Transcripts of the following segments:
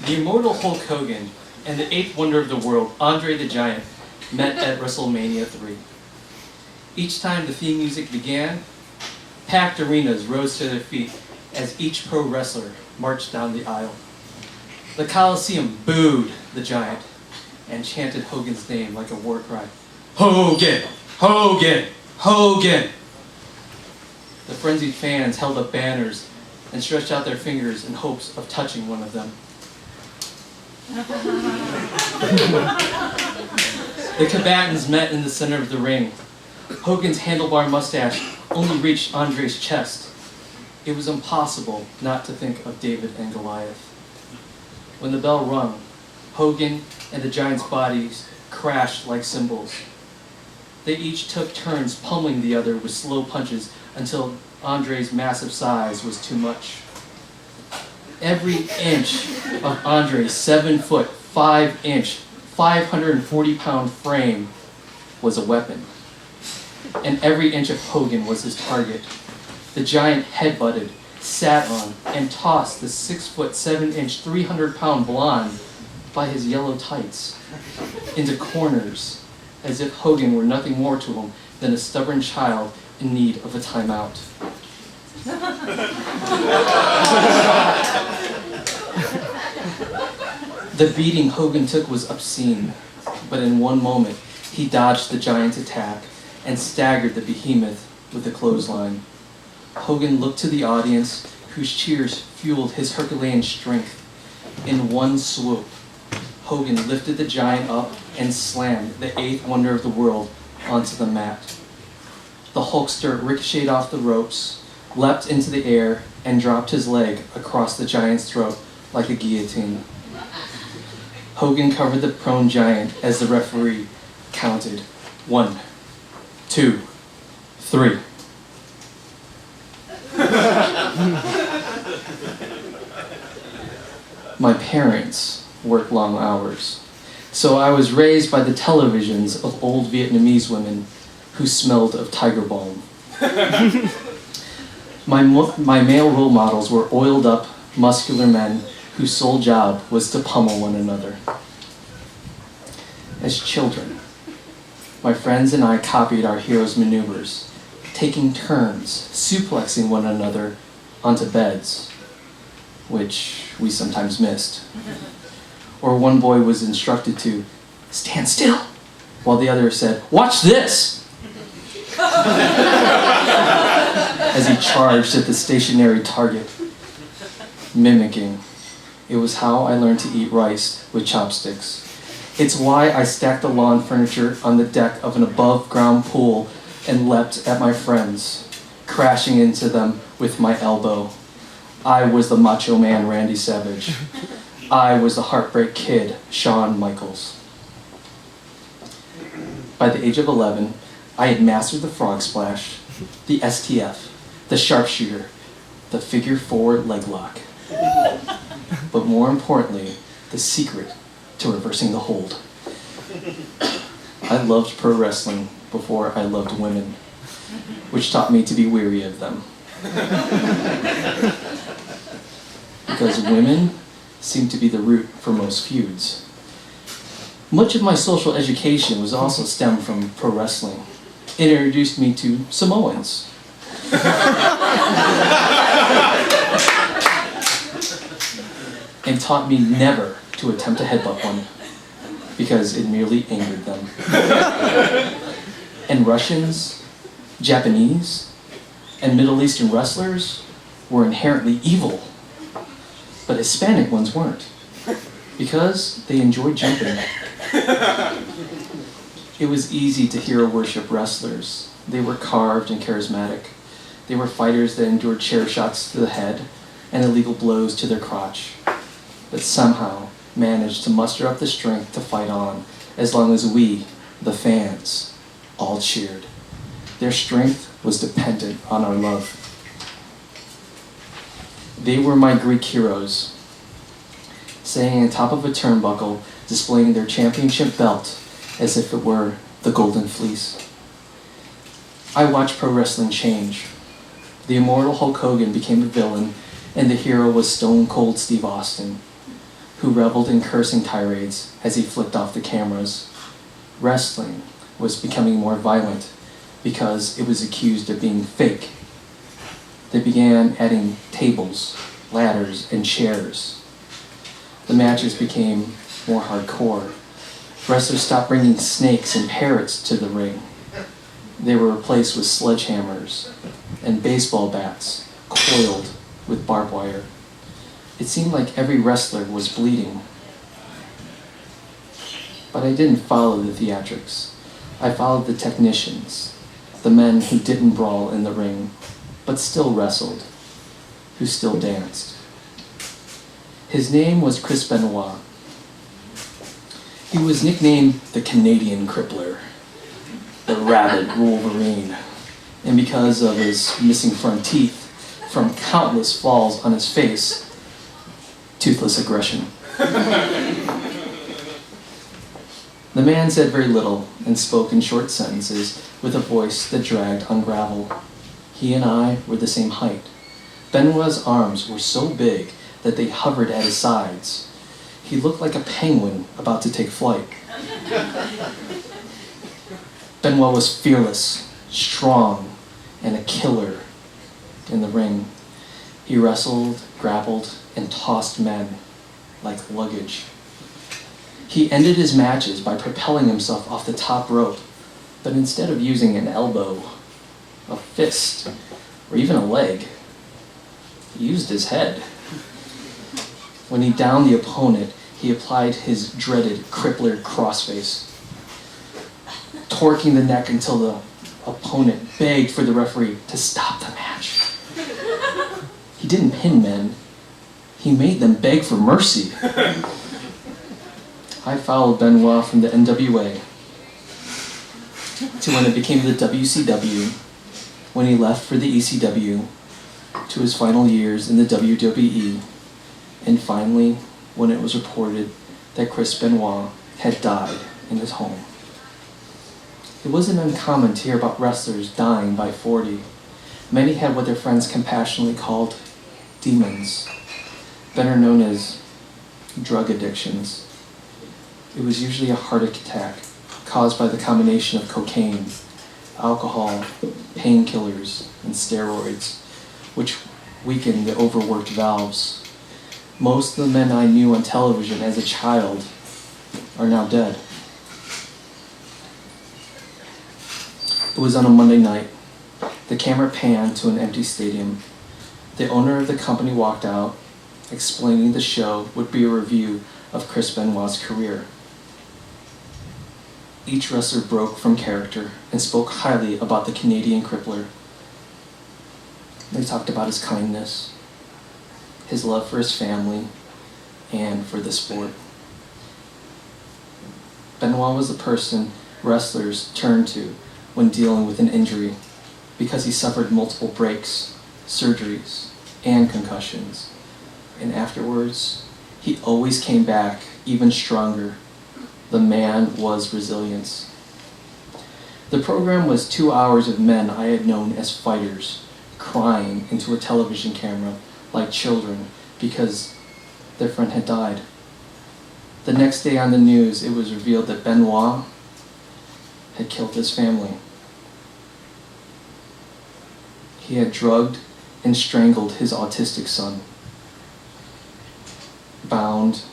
The immortal Hulk Hogan and the eighth wonder of the world, Andre the Giant, met at WrestleMania 3. Each time the theme music began, packed arenas rose to their feet as each pro wrestler marched down the aisle. The Coliseum booed the Giant and chanted Hogan's name like a war cry. Hogan! Hogan! Hogan! The frenzied fans held up banners and stretched out their fingers in hopes of touching one of them. The combatants met in the center of the ring. Hogan's handlebar mustache only reached Andre's chest. It was impossible not to think of David and Goliath. When the bell rung, Hogan and the Giant's bodies crashed like cymbals. They each took turns pummeling the other with slow punches until Andre's massive size was too much. Every inch of Andre's 7-foot, 5-inch, 540-pound frame was a weapon. And every inch of Hogan was his target. The Giant headbutted, sat on, and tossed the 6-foot, 7-inch, 300-pound blonde by his yellow tights into corners as if Hogan were nothing more to him than a stubborn child in need of a timeout. The beating Hogan took was obscene, but in one moment he dodged the Giant's attack and staggered the behemoth with a clothesline. Hogan looked to the audience, whose cheers fueled his Herculean strength. In one swoop, Hogan lifted the Giant up and slammed the eighth wonder of the world onto the mat. The Hulkster ricocheted off the ropes, leapt into the air, and dropped his leg across the Giant's throat like a guillotine. Hogan covered the prone Giant as the referee counted 1, 2, 3. My parents worked long hours, so I was raised by the televisions of old Vietnamese women who smelled of tiger balm. My male role models were oiled up, muscular men whose sole job was to pummel one another. As children, my friends and I copied our heroes' maneuvers, taking turns suplexing one another onto beds, which we sometimes missed. Or one boy was instructed to stand still, while the other said, "Watch this!" as he charged at the stationary target, mimicking. It was how I learned to eat rice with chopsticks. It's why I stacked the lawn furniture on the deck of an above-ground pool and leapt at my friends, crashing into them with my elbow. I was the macho man, Randy Savage. I was the heartbreak kid, Shawn Michaels. By the age of 11, I had mastered the frog splash, the STF, the sharpshooter, the figure 4 leg lock. But more importantly, the secret to reversing the hold. I loved pro wrestling before I loved women, which taught me to be weary of them. Because women seem to be the root for most feuds. Much of my social education was also stemmed from pro wrestling. It introduced me to Samoans. And taught me never to attempt to headbutt one, because it merely angered them. And Russians, Japanese, and Middle Eastern wrestlers were inherently evil, but Hispanic ones weren't, because they enjoyed jumping. It was easy to hero worship wrestlers. They were carved and charismatic. They were fighters that endured chair shots to the head and illegal blows to their crotch, but somehow managed to muster up the strength to fight on as long as we, the fans, all cheered. Their strength was dependent on our love. They were my Greek heroes, standing on top of a turnbuckle, displaying their championship belt as if it were the Golden Fleece. I watched pro wrestling change. The immortal Hulk Hogan became a villain, and the hero was Stone Cold Steve Austin, who reveled in cursing tirades as he flicked off the cameras. Wrestling was becoming more violent because it was accused of being fake. They began adding tables, ladders, and chairs. The matches became more hardcore. Wrestlers stopped bringing snakes and parrots to the ring. They were replaced with sledgehammers and baseball bats coiled with barbed wire. It seemed like every wrestler was bleeding. But I didn't follow the theatrics. I followed the technicians, the men who didn't brawl in the ring, but still wrestled, who still danced. His name was Chris Benoit. He was nicknamed the Canadian Crippler, the Rabid Wolverine, and because of his missing front teeth from countless falls on his face, toothless aggression. The man said very little and spoke in short sentences with a voice that dragged on gravel. He and I were the same height. Benoit's arms were so big that they hovered at his sides. He looked like a penguin about to take flight. Benoit was fearless, strong, and a killer in the ring. He wrestled, grappled, and tossed men like luggage. He ended his matches by propelling himself off the top rope, but instead of using an elbow, a fist, or even a leg, he used his head. When he downed the opponent, he applied his dreaded crippler crossface, torquing the neck until the opponent begged for the referee to stop the match. He didn't pin men, he made them beg for mercy. I followed Benoit from the NWA to when it became the WCW, when he left for the ECW, to his final years in the WWE, and finally when it was reported that Chris Benoit had died in his home. It wasn't uncommon to hear about wrestlers dying by 40. Many had what their friends compassionately called demons, better known as drug addictions. It was usually a heart attack caused by the combination of cocaine, alcohol, painkillers, and steroids, which weakened the overworked valves. Most of the men I knew on television as a child are now dead. It was on a Monday night. The camera panned to an empty stadium. The owner of the company walked out, explaining the show would be a review of Chris Benoit's career. Each wrestler broke from character and spoke highly about the Canadian Crippler. They talked about his kindness, his love for his family, and for the sport. Benoit was the person wrestlers turned to when dealing with an injury because he suffered multiple breaks, surgeries, and concussions. And afterwards, he always came back even stronger. The man was resilience. The program was 2 hours of men I had known as fighters, crying into a television camera like children because their friend had died. The next day on the news, it was revealed that Benoit had killed his family. He had drugged and strangled his autistic son, bound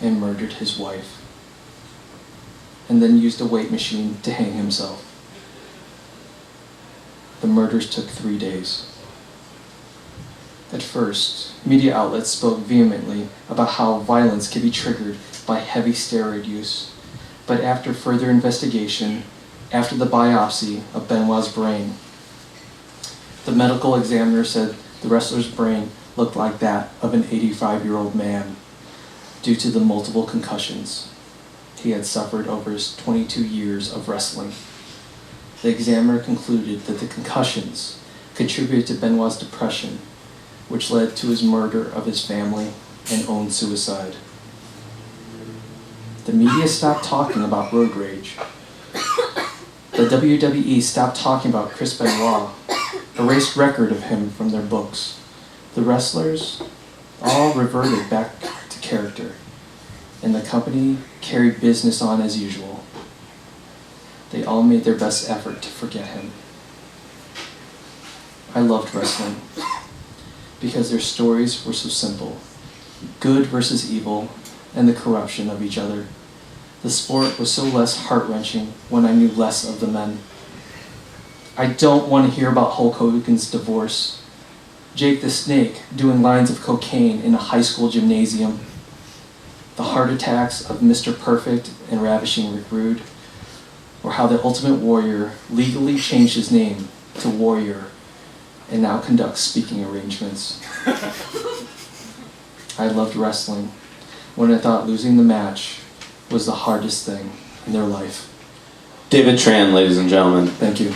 and murdered his wife, and then used a weight machine to hang himself. The murders took 3 days. At first, media outlets spoke vehemently about how violence could be triggered by heavy steroid use, but after further investigation, after the biopsy of Benoit's brain, the medical examiner said the wrestler's brain looked like that of an 85-year-old man due to the multiple concussions he had suffered over his 22 years of wrestling. The examiner concluded that the concussions contributed to Benoit's depression, which led to his murder of his family and own suicide. The media stopped talking about road rage. The WWE stopped talking about Chris Benoit, erased record of him from their books. The wrestlers all reverted back to character. and the company carried business on as usual. They all made their best effort to forget him. I loved wrestling because their stories were so simple. Good versus evil and the corruption of each other. The sport was so less heart-wrenching when I knew less of the men. I don't want to hear about Hulk Hogan's divorce, Jake the Snake doing lines of cocaine in a high school gymnasium, the heart attacks of Mr. Perfect and Ravishing Rick Rude, or how the Ultimate Warrior legally changed his name to Warrior and now conducts speaking arrangements. I loved wrestling when I thought losing the match was the hardest thing in their life. David Tran, ladies and gentlemen. Thank you.